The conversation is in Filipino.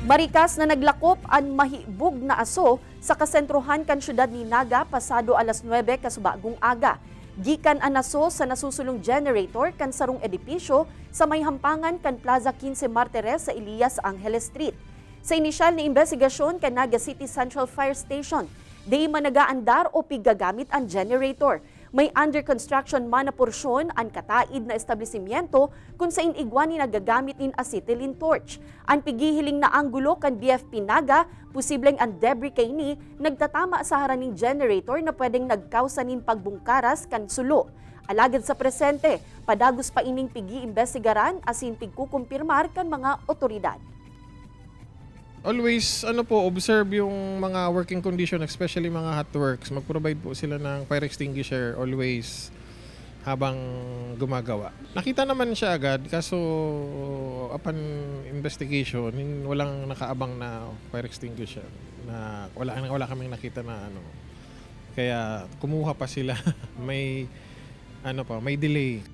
Marikas na naglakop ang mahibog na aso sa kasentrohan kan syudad ni Naga pasado alas 9 kasubagong aga. Gikan ang aso sa nasusulong generator kan sarong edipisyo sa may hampangan kan Plaza 15 Martires sa Elias Angeles Street. Sa inisyal na investigasyon kan Naga City Central Fire Station, di man nagaandar o pigagamit ang generator. May under construction man na porsyon ang kataid na establishmento kung sa inigwan ni nagagamit in acetylene torch. Ang pigihiling na anggulo kan BFP Naga, posibleng ang debris kay ni nagtatama sa haraning generator na pwedeng nagkausanin pagbungkaras kan sulo. Alagad sa presente, padagos pa ining pigi-imbestigaran asin pigkukumpirmar kan mga otoridad. Always observe yung mga working condition, especially mga hot works. Mag-provide po sila ng fire extinguisher always habang gumagawa. Nakita naman siya agad kaso upon investigation, walang nakaabang na fire extinguisher na wala kaming nakita na Kaya kumuha pa sila. may delay.